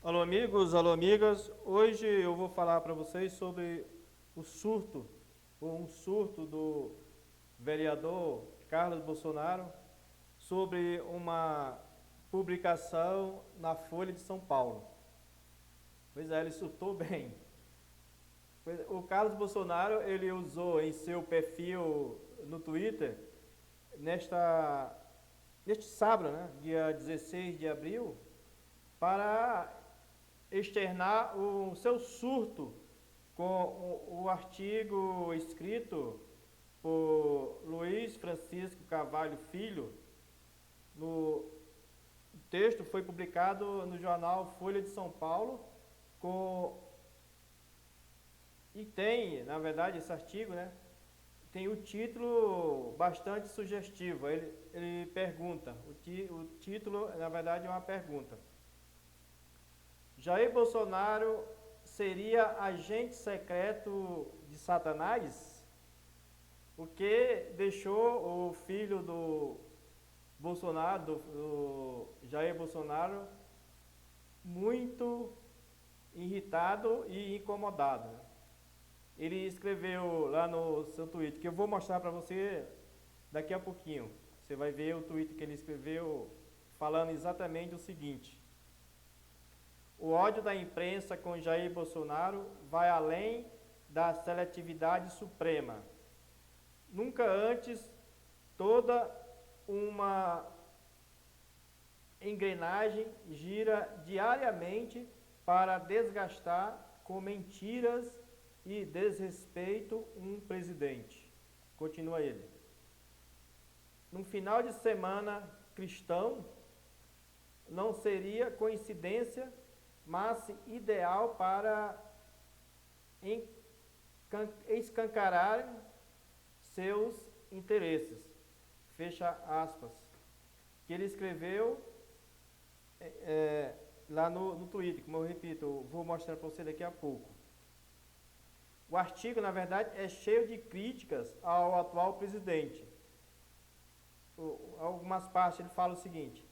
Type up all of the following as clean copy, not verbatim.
Alô amigos, alô amigas. Hoje eu vou falar para vocês sobre o surto, ou um surto do vereador Carlos Bolsonaro sobre uma publicação na Folha de São Paulo. Pois é, ele surtou bem. O Carlos Bolsonaro, ele usou em seu perfil no Twitter, neste sábado, né, dia 16 de abril, para externar o seu surto com o artigo escrito por Luiz Francisco Carvalho Filho. No texto foi publicado no jornal Folha de São Paulo, e tem, na verdade, esse artigo, né, tem o título bastante sugestivo. Ele pergunta, o título, na verdade, é uma pergunta: Jair Bolsonaro seria agente secreto de Satanás? O que deixou o filho do Bolsonaro, do Jair Bolsonaro, muito irritado e incomodado. Ele escreveu lá no seu tweet, que eu vou mostrar para você daqui a pouquinho. Você vai ver o tweet que ele escreveu falando exatamente o seguinte: o ódio da imprensa com Jair Bolsonaro vai além da seletividade suprema. Nunca antes toda uma engrenagem gira diariamente para desgastar com mentiras e desrespeito um presidente. Continua ele. Num final de semana cristão, não seria coincidência, mas ideal para escancarar seus interesses. Fecha aspas. Que ele escreveu lá no Twitter, como eu repito, eu vou mostrar para você daqui a pouco. O artigo, na verdade, é cheio de críticas ao atual presidente. Algumas partes ele fala o seguinte: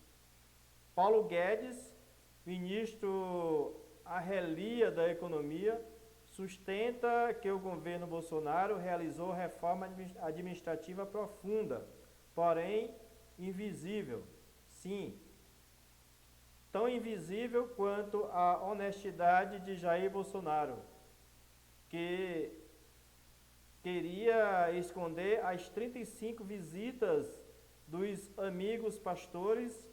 Paulo Guedes, ministro à relia da economia, sustenta que o governo Bolsonaro realizou reforma administrativa profunda, porém invisível. Sim, tão invisível quanto a honestidade de Jair Bolsonaro, que queria esconder as 35 visitas dos amigos pastores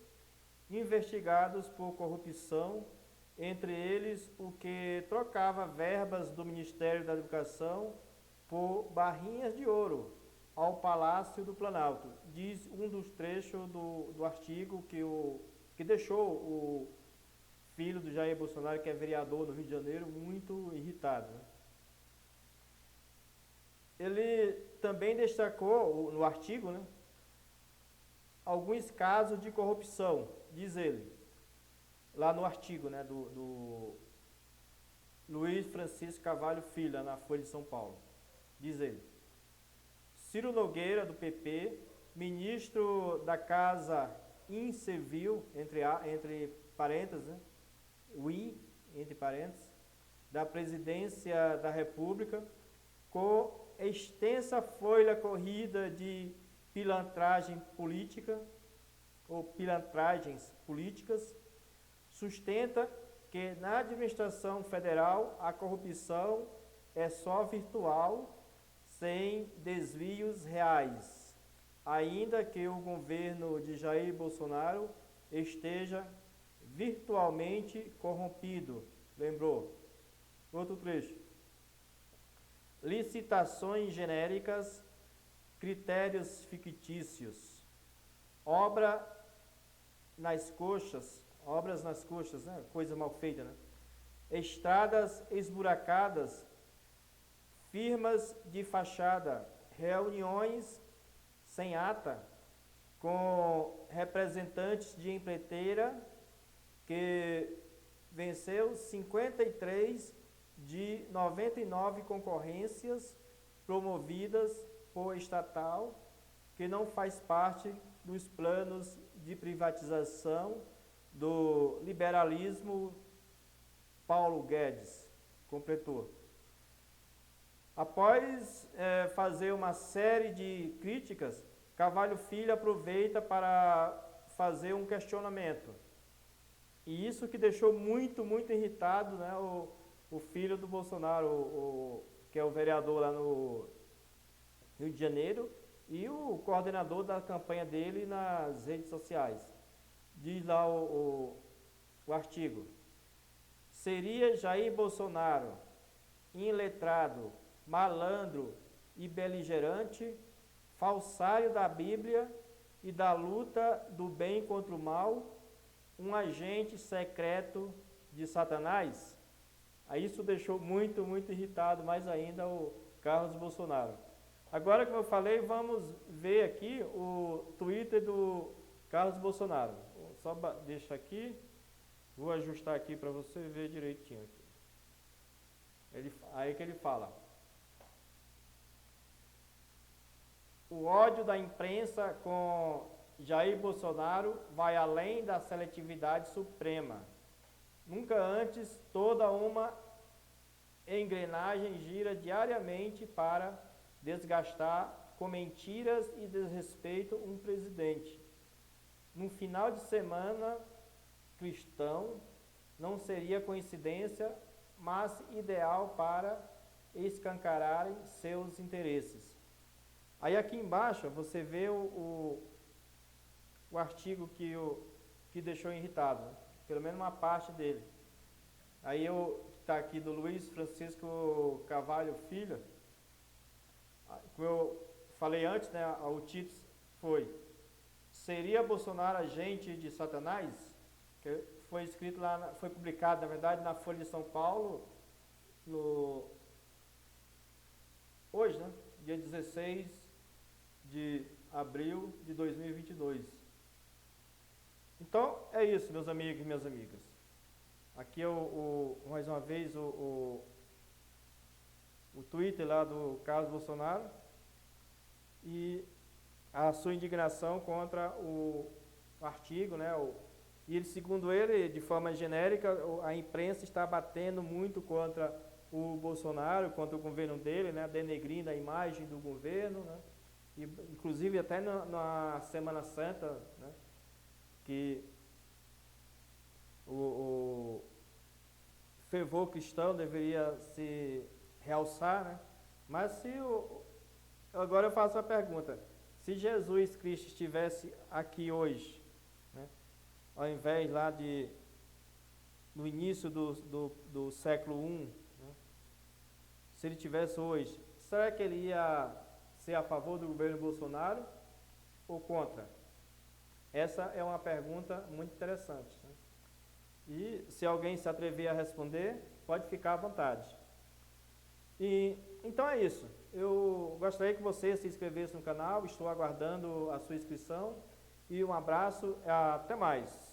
investigados por corrupção, entre eles o que trocava verbas do Ministério da Educação por barrinhas de ouro ao Palácio do Planalto. Diz um dos trechos do artigo que deixou o filho do Jair Bolsonaro, que é vereador no Rio de Janeiro, muito irritado. Ele também destacou no artigo, né, alguns casos de corrupção, diz ele, lá no artigo, né, do Luiz Francisco Carvalho Filho, na Folha de São Paulo. Diz ele: Ciro Nogueira, do PP, ministro da Casa Incivil, entre parênteses, né, entre parênteses, da Presidência da República, com extensa folha corrida de pilantragem política ou pilantragens políticas, sustenta que na administração federal a corrupção é só virtual, sem desvios reais, ainda que o governo de Jair Bolsonaro esteja virtualmente corrompido. Lembrou? Outro trecho: licitações genéricas, critérios fictícios, obras nas coxas, né? Coisa mal feita, né? Estradas esburacadas, firmas de fachada, reuniões sem ata, com representantes de empreiteira que venceu 53 de 99 concorrências promovidas por estatal, que não faz parte dos planos de privatização do liberalismo Paulo Guedes completou. Após fazer uma série de críticas, Carvalho Filho aproveita para fazer um questionamento. E isso que deixou muito, muito irritado, né, o filho do Bolsonaro, que é o vereador lá no Rio de Janeiro, e o coordenador da campanha dele nas redes sociais. Diz lá o artigo: seria Jair Bolsonaro iletrado, malandro e beligerante, falsário da Bíblia e da luta do bem contra o mal, um agente secreto de Satanás? Aí isso deixou muito, muito irritado mais ainda o Carlos Bolsonaro. Agora, como eu falei, vamos ver aqui o Twitter do Carlos Bolsonaro. Só deixa aqui, vou ajustar aqui para você ver direitinho aqui. Aí que ele fala: o ódio da imprensa com Jair Bolsonaro vai além da seletividade suprema. Nunca antes toda uma engrenagem gira diariamente para desgastar com mentiras e desrespeito um presidente. Num final de semana cristão, não seria coincidência, mas ideal para escancararem seus interesses. Aí aqui embaixo você vê o artigo que deixou irritado, pelo menos uma parte dele. Aí está aqui do Luiz Francisco Carvalho Filho. Como eu falei antes, né, o título foi: seria Bolsonaro agente de Satanás? Que foi escrito lá, foi publicado, na verdade, na Folha de São Paulo, hoje, né, dia 16 de abril de 2022. Então, é isso, meus amigos e minhas amigas. Aqui é mais uma vez o Twitter lá do Carlos Bolsonaro e a sua indignação contra o artigo, né? E ele, segundo ele, de forma genérica, a imprensa está batendo muito contra o Bolsonaro, contra o governo dele, né? Denegrindo a imagem do governo, né? E, inclusive até na Semana Santa, né? Que o fervor cristão deveria se realçar, né? Mas agora eu faço a pergunta: se Jesus Cristo estivesse aqui hoje, né, ao invés lá no início do século I, né, se ele estivesse hoje, será que ele ia ser a favor do governo Bolsonaro ou contra? Essa é uma pergunta muito interessante, né? E se alguém se atrever a responder, pode ficar à vontade. E então é isso. Eu gostaria que você se inscrevesse no canal, estou aguardando a sua inscrição. E um abraço, até mais.